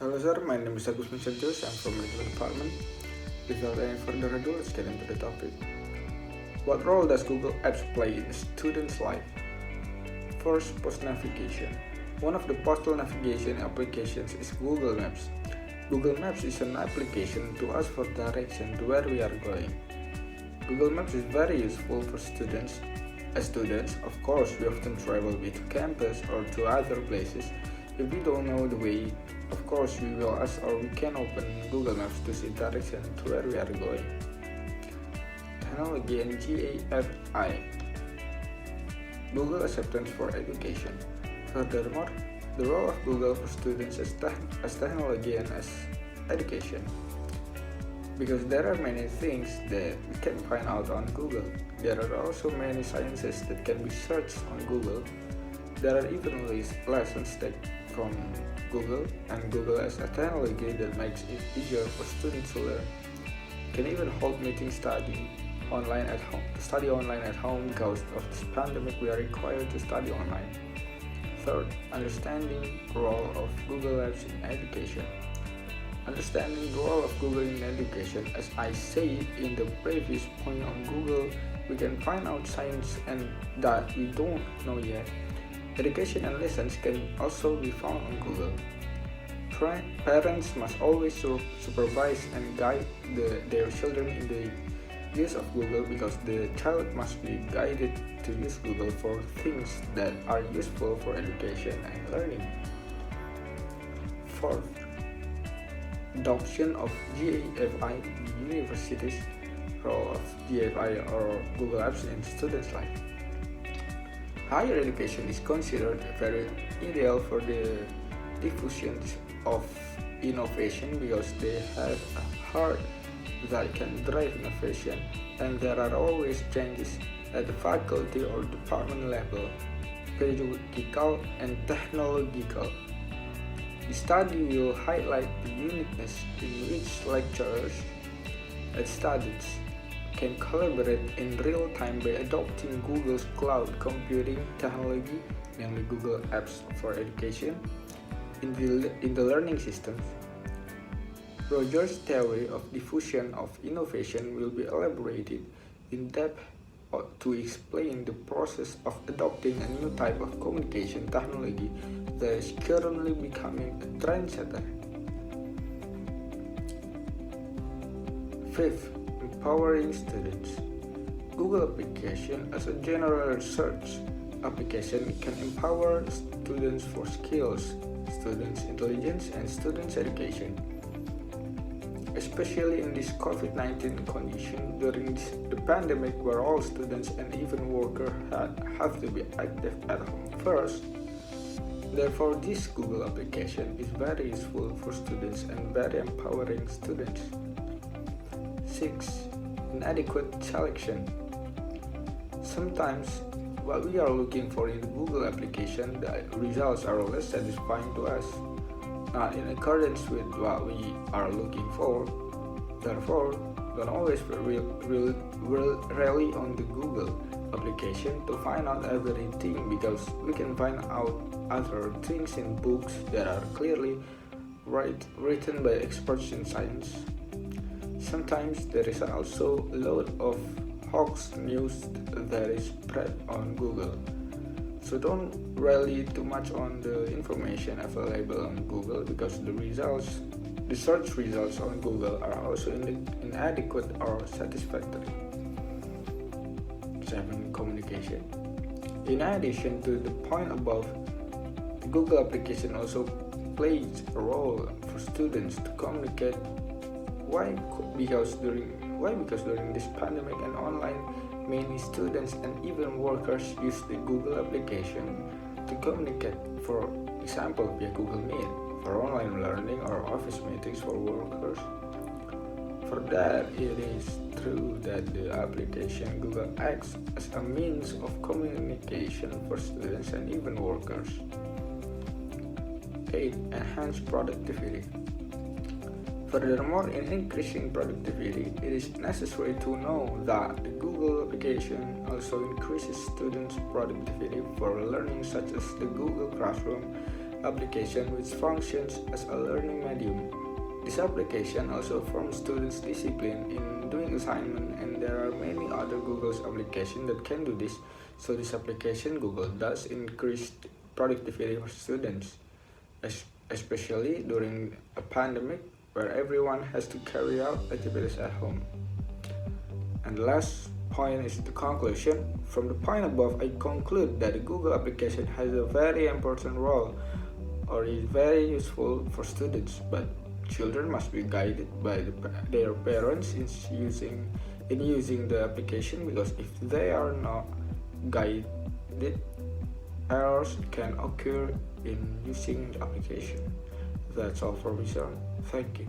Hello sir, my name is Agus Menchantius. I'm from Management Department. Without any further ado, let's get into the topic. What role does Google Apps play in a student's life? First, post navigation. One of the postal navigation applications is Google Maps. Google Maps is an application to ask for direction to where we are going. Google Maps is very useful for students. As students, of course, we often travel with campus or to other places. If we don't know the way, of course we will ask or we can open Google Maps to see direction to where we are going. Technology and GAFI. Google Acceptance for Education. Furthermore, the role of Google for students as technology and as education. Because there are many things that we can find out on Google. There are also many sciences that can be searched on Google. There are even lessons that from Google, and Google as a technology that makes it easier for students to learn. Can even hold meetings study online at home because of this pandemic we are required to study online. Third, understanding the role of Google Apps in education. Understanding the role of Google in education, as I said in the previous point on Google, we can find out science and that we don't know yet. Education and lessons can also be found on Google. Parents must always supervise and guide their children in the use of Google because the child must be guided to use Google for things that are useful for education and learning. Fourth, adoption of GAFI universities, role of GAFI or Google Apps in students' life. Higher education is considered very ideal for the diffusion of innovation because they have a heart that can drive innovation, and there are always changes at the faculty or department level, pedagogical and technological. The study will highlight the uniqueness in which lecturers and students can collaborate in real time by adopting Google's cloud computing technology, namely Google Apps for Education, in the learning systems. Rogers' theory of diffusion of innovation will be elaborated in depth to explain the process of adopting a new type of communication technology that is currently becoming a trendsetter. Fifth, empowering students. Google application as a general research application can empower students for skills, students' intelligence, and students' education. Especially in this COVID-19 condition during the pandemic where all students and even workers have to be active at home first. Therefore, this Google application is very useful for students and very empowering students. 6. Inadequate selection. Sometimes what we are looking for in the Google application, the results are less satisfying to us, not in accordance with what we are looking for. Therefore, don't always rely on the Google application to find out everything because we can find out other things in books that are clearly written by experts in science. Sometimes there is also a lot of hoax news that is spread on Google. So don't rely too much on the information available on Google because the search results on Google are also inadequate or satisfactory. 7. Communication. In addition to the point above, the Google application also plays a role for students to communicate. Why? Because during this pandemic and online, many students and even workers use the Google application to communicate, for example via Google Meet for online learning or office meetings for workers. For that, it is true that the application Google acts as a means of communication for students and even workers. 8. Enhanced productivity. Furthermore, in increasing productivity, it is necessary to know that the Google application also increases students' productivity for learning such as the Google Classroom application which functions as a learning medium. This application also forms students' discipline in doing assignment, and there are many other Google's applications that can do this. So this application Google does increase productivity for students, especially during a pandemic where everyone has to carry out activities at home. And the last point is the conclusion. From the point above, I conclude that the Google application has a very important role or is very useful for students, but children must be guided by their parents in using the application, because if they are not guided, errors can occur in using the application. That's all for me, sir. Thank you.